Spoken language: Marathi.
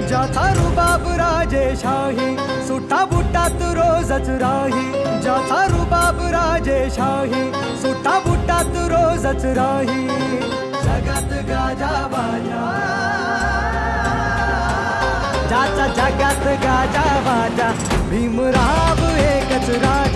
ज्याचा रुबाब राजेशाही, सुट्टा बुट्टात रोजच राही. ज्याचा रुबाब राजेशाही, सुट्टा बुट्टात रोजच राही. जगात गाजा बाजा, ज्याचा जगात गाजा बाजा, भीमराव एकच राही.